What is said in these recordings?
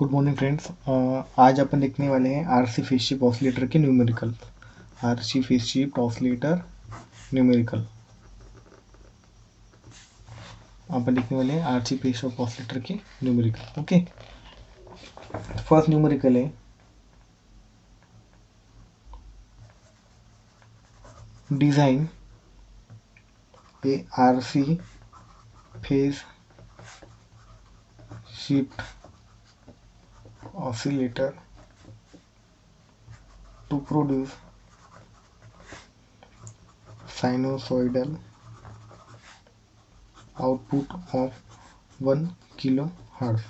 Good morning friends. आज अपन देखने वाले हैं आरसी फेज शिफ्ट ऑसिलेटर के numerical. RC phase shift oscillator numerical अपन देखने वाले हैं आरसी फेज शिफ्ट ऑसिलेटर के न्यूमेरिकल। ओके, फर्स्ट न्यूमेरिकल है design a RC phase shift oscillator to produce sinusoidal output of 1 kilohertz.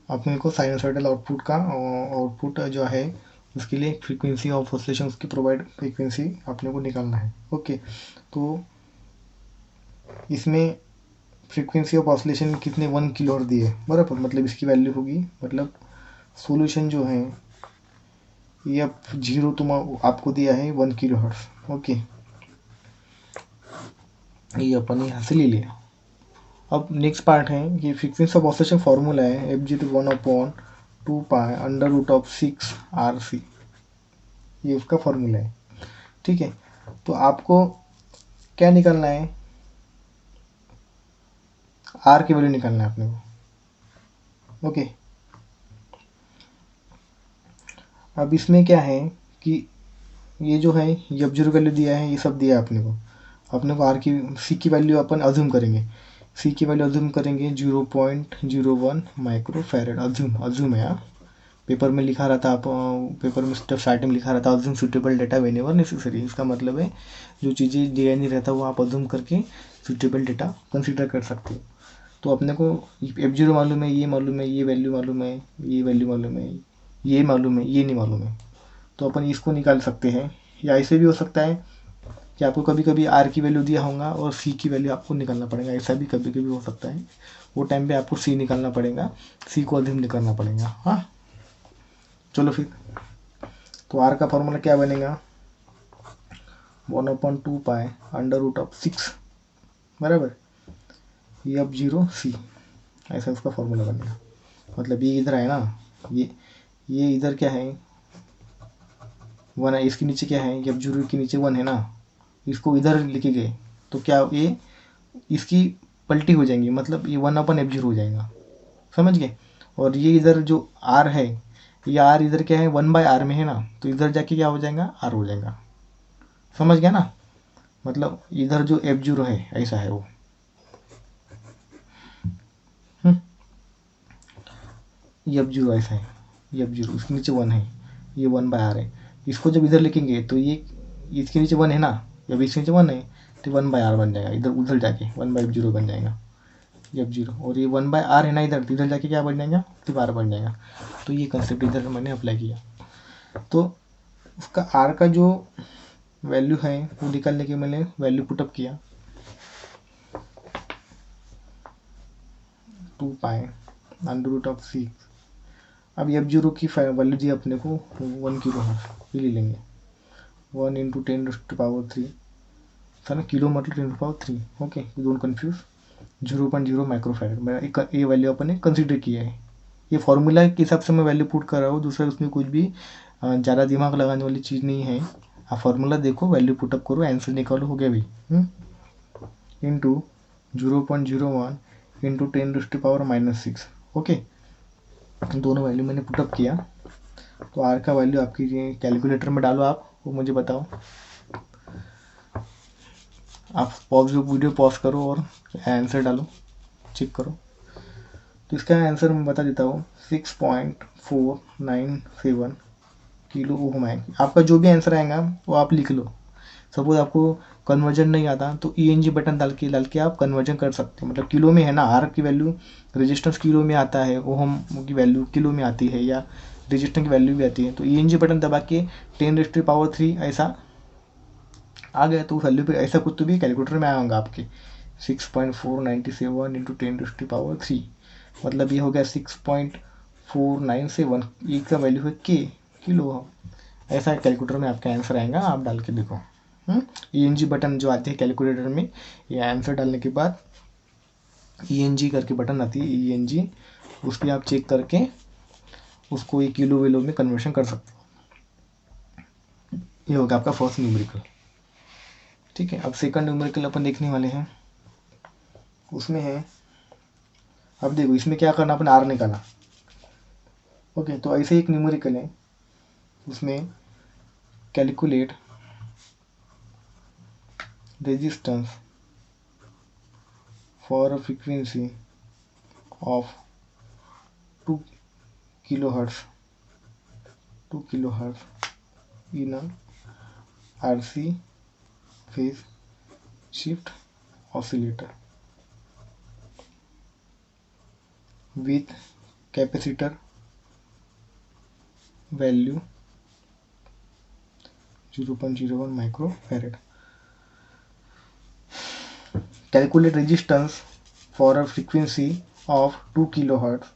अपने को sinusoidal output का आउटपुट जो है उसके लिए फ्रीक्वेंसी ऑफ ऑसिलेशन उसकी प्रोवाइड फ्रीक्वेंसी अपने को निकालना है। ओके, तो इसमें फ्रीक्वेंसी ऑफ ऑसिलेशन कितने 1 किलो हर्ट्ज दिए बराबर, मतलब इसकी वैल्यू होगी, मतलब सॉल्यूशन जो है ये अब जीरो तुम आपको दिया है 1 किलो हर्ट्ज। ओके, ये अपन यहाँ से ले लिया। अब नेक्स्ट पार्ट है कि फ्रीक्वेंसी ऑफ ऑसिलेशन फॉर्मूला है F01/2π√6RC, ये उसका फॉर्मूला है। ठीक है, तो आपको क्या निकालना है, आर की वैल्यू निकालना है अपने को। ओके, अब इसमें क्या है कि ये जो है ये अब जीरो वैल्यू दिया है, ये सब दिया है अपने को आर की सी की वैल्यू अपन अज्यूम करेंगे। सी की वैल्यू अज्यूम करेंगे 0.01 माइक्रो फैरेड। अज्यूम है, पेपर में लिखा रहता, आप पेपर में स्टार्टिंग में लिखा रहता assume suitable data whenever necessary. इसका मतलब है जो चीज़ें दिया नहीं रहता वो आप अज्यूम करके सूटेबल डेटा कंसिडर कर सकते हो। तो अपने को F0 मालूम है, ये मालूम है, ये वैल्यू मालूम है, ये वैल्यू मालूम है, ये मालूम है, ये नहीं मालूम है, तो अपन इसको निकाल सकते हैं। या ऐसे भी हो सकता है कि आपको कभी कभी आर की वैल्यू दिया होगा और सी की वैल्यू आपको निकालना पड़ेगा, ऐसा भी कभी कभी हो सकता है। वो टाइम पे आपको सी निकालना पड़ेगा, सी को अध्ययन निकालना पड़ेगा। हाँ, चलो फिर, तो आर का फॉर्मूला क्या बनेगा 1/2π√6 बराबर F0C, ऐसा उसका फॉर्मूला बनेगा। मतलब ये इधर है ना, ये इधर क्या है 1 है, इसके नीचे क्या है F0 के नीचे 1 है ना, इसको इधर लेके गए तो क्या ये इसकी पलटी हो जाएंगी, मतलब ये 1/F0 हो जाएगा, समझ गए। और ये इधर जो आर है, ये आर इधर क्या है 1/R में है ना, तो इधर जाके क्या हो जाएगा आर हो जाएगा, समझ गया ना। मतलब इधर जो F0 है ऐसा है वो। F0 ऐसा है, F0 इसके नीचे 1 है, ये 1/R है। इसको जब इधर लिखेंगे तो ये इसके नीचे 1 है ना, जब इसके नीचे 1 है तो 1/R बन जाएगा, इधर उधर जाके 1/F0 बन जाएगा F0। और ये 1/R है ना, इधर जाके क्या बन जाएगा R बन जाएगा। तो ये कंसेप्ट इधर मैंने अप्लाई किया, तो उसका R का जो वैल्यू है वो निकालने के मैंने वैल्यू पुटअप किया 2π√6। अब F0 की वैल्यू दी अपने को 1 किलो हर्ट्ज, ये ले लेंगे 1 × 10⁻³ था ना, किलो मतलब 10⁻³। ओके, डोंट कंफ्यूज, 0.0 माइक्रोफैरेड मेरा ये वैल्यू अपन ने कंसिडर किया है। ये फॉर्मूला के हिसाब से मैं वैल्यू पुट कर रहा हूँ, दूसरा उसमें कुछ भी ज़्यादा दिमाग लगाने वाली चीज़ नहीं है। आप फॉर्मूला देखो, वैल्यू पुटअप करो, आंसर निकालो, हो गया भाई। इंटू 0.01 × 10⁻⁻6। ओके, दोनों वैल्यू मैंने पुटअप किया। तो आर का वैल्यू आपकी कैलकुलेटर में डालो, आप वो मुझे बताओ। आप वीडियो पॉज करो और आंसर डालो, चेक करो। तो इसका आंसर मैं बता देता हूँ 6.497 किलो ओम है। आपका जो भी आंसर आएगा वो आप लिख लो। सपोज आपको कन्वर्जन नहीं आता तो ENG बटन डाल के आप कन्वर्जन कर सकते हो। मतलब किलो में है ना, आर की वैल्यू रेजिस्टेंस किलो में आता है, ओम की वैल्यू किलो में आती है, या रेजिस्टेंस की वैल्यू भी आती है। तो ENG बटन दबा के 10⁻³ ऐसा आ गया, तो वैल्यू पे ऐसा कुछ तो भी कैलकुलेटर में आएगा आपके 6.497 × 10⁻³ मतलब ये हो गया 6.497, ये का वैल्यू है किलो। ऐसा कैलकुलेटर में आपका आंसर आएगा, आप डाल के देखो। ENG बटन जो आते हैं कैलकुलेटर में, ये आंसर डालने के बाद ENG करके बटन आती है, ENG उस पर आप चेक करके उसको ये किलो वैल्यू में कन्वर्शन कर सकते हो। ये होगा आपका फर्स्ट न्यूमेरिकल। ठीक है, अब सेकंड न्यूमेरिकल अपन देखने वाले हैं। उसमें है, अब देखो इसमें क्या करना, अपन आर निकाला। ओके, तो ऐसे एक न्यूमेरिकल है, उसमें calculate resistance for a frequency of 2 kilohertz in a RC phase shift oscillator with capacitor value 0.01 microfarad. Calculate resistance for a frequency of 2 kilohertz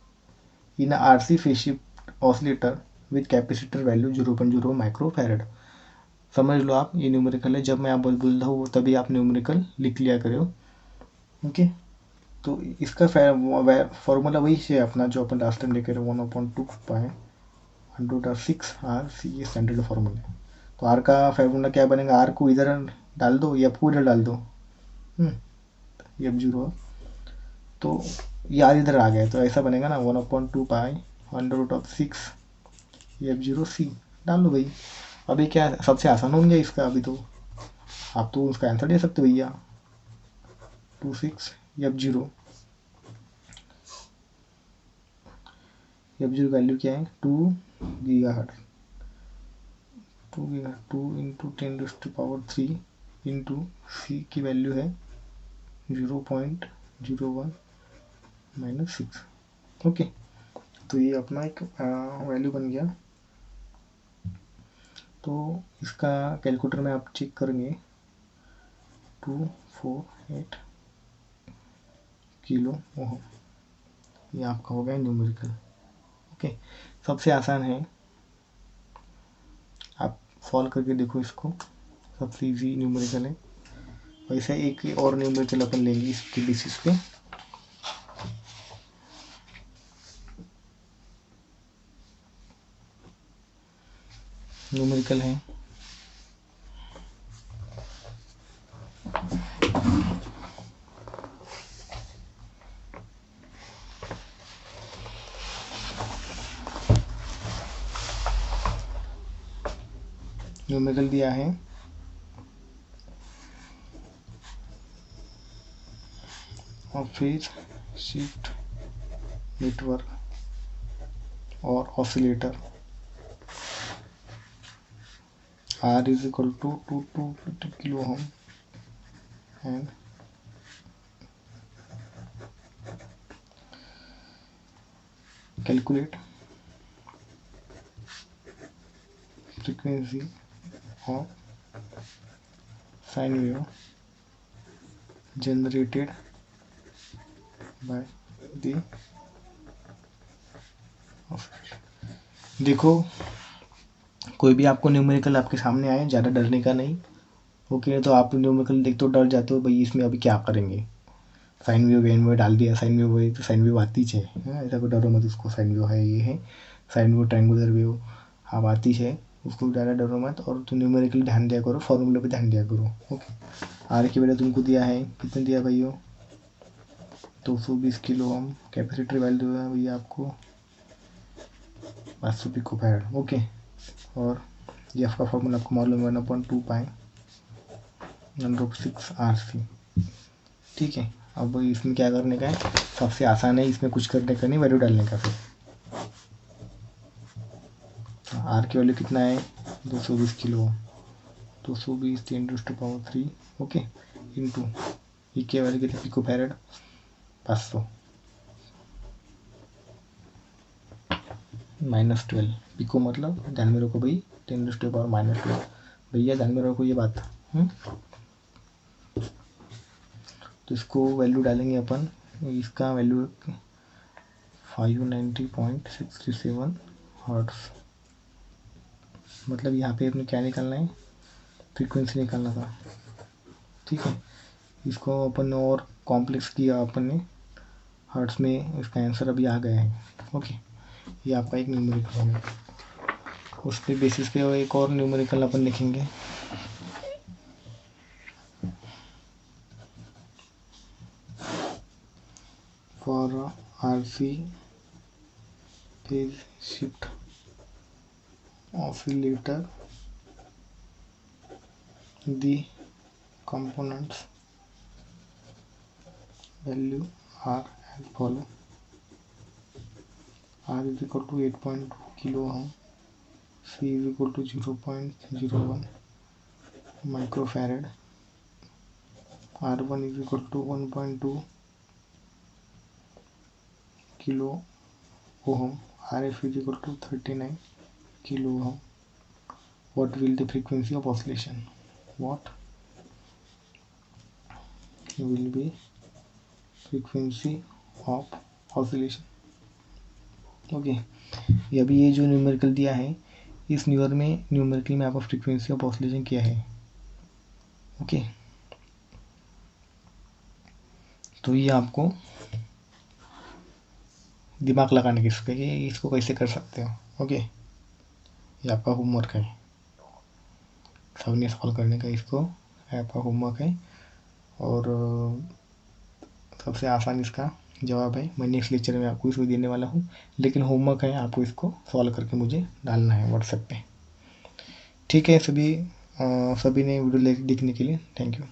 in a RC phase shift oscillator with capacitor value 0.0 microfarad. समझ लो आप, ये numerical है। जब मैं आप बोल रहा हूँ तभी आप न्यूमेरिकल लिख लिया करो। ओके, तो इसका फॉर्मूला वही है अपना जो अपन लास्ट टाइम लेकर 1/2 पाए √6 आर सी, ये स्टैंडर्ड फॉर्मूला है। तो आर का फॉर्मूला क्या बनेगा, आर को इधर डाल दो, एफ को इधर डाल दो, F0, तो ये आर इधर आ गया, तो ऐसा बनेगा ना 1/2 पाई √6 F0C डाल लो भाई। अभी क्या सबसे आसान हो गया इसका, अभी तो आप तो उसका आंसर दे सकते हो भैया, 26 F0 वैल्यू क्या है, 2 GHz, 2 इंटू 10⁻³ इंटू सी की वैल्यू है 0.01 -6। ओके, तो ये अपना एक वैल्यू बन गया। तो इसका कैलकुलेटर में आप चेक करेंगे 248 किलो ओम, ये आपका हो गया न्यूमेरिकल। ओके, सबसे आसान है, आप सॉल्व करके देखो इसको, सबसे इजी न्यूमेरिकल है। वैसे एक और न्यूमेरिकल अपन लेंगे इसके बेसिस पे। न्यूमेरिकल है न्यूमेरिकल दिया है और फेज शिफ्ट नेटवर्क और oscillator R is equal to 250 kilo ohm and calculate frequency of sine wave generated by the देखो कोई भी आपको न्यूमेरिकल आपके सामने आए, ज़्यादा डरने का नहीं। ओके, तो आप न्यूमेरिकल देखते हो डर जाते हो भाई इसमें अभी क्या करेंगे, साइन वेव वेन वेव डाल दिया, साइन वेव है तो साइन वेव आती है, ऐसा कोई डरो मत उसको, साइन वेव है, ये है साइन वेव, ट्रायंगुलर वेव आप आती है, उसको ज़्यादा डरो मत। और तुम न्यूमेरिकल ध्यान दिया करो, फॉर्मूले पे ध्यान दिया करो। ओके, आर की वैल्यू तुमको दिया है, कितने दिया भाई हो, 220 किलो ओम, कैपेसिटर वैल्यू है भैया आपको 500 पिकोफैराड। ओके, और ये आपका फॉर्मूला आपको मालूम है 1/2 पाई √6 RC। ठीक है, अब इसमें क्या करने का है, सबसे आसान है, इसमें कुछ करने का नहीं, वैल्यू डालने का। फिर आर की वैल्यू कितना है 220 किलो, 220 10⁻³ ओके, इंटू ई की वैल्यू कितनी पिकोफैराड 500 -12 पिको, मतलब ध्यान में रखो भाई 10⁻⁻12 भैया, ध्यान में रखो ये बात। तो इसको वैल्यू डालेंगे अपन, इसका वैल्यू 590.67 हर्ट्स, मतलब यहाँ पे अपने क्या निकालना है, फ्रीक्वेंसी निकालना था। ठीक है, इसको अपन और कॉम्प्लेक्स किया अपन ने हर्ट्स में, इसका आंसर अभी आ गया है। ओके, ये आपका एक न्यूमेरिकल हो गया। उस पे बेसिस पे एक और न्यूमेरिकल अपन लिखेंगे। For RC phase shift oscillator the components value are as follow. R is equal to 8.2 kilo ohm, C is equal to 0.01 microfarad, R1 is equal to 1.2 kilo ohm, RF is equal to 39 kilo ohm. What will the frequency of oscillation? What will be frequency of oscillation? Okay ये अभी ये जो numerical दिया है इस numerical में आपको frequency of oscillation किया है। ओके तो ये आपको दिमाग लगाने की इसके कि इसको कैसे कर सकते हो। ओके ये आपका होमवर्क है, सबने सॉल्व करने का, इसको आपका होमवर्क है और सबसे आसान इसका जवाब है। मैं नेक्स्ट लेक्चर में आपको इसको देने वाला हूँ, लेकिन होमवर्क है, आपको इसको सॉल्व करके मुझे डालना है व्हाट्सएप पे। ठीक है सभी ने वीडियो देखने के लिए थैंक यू।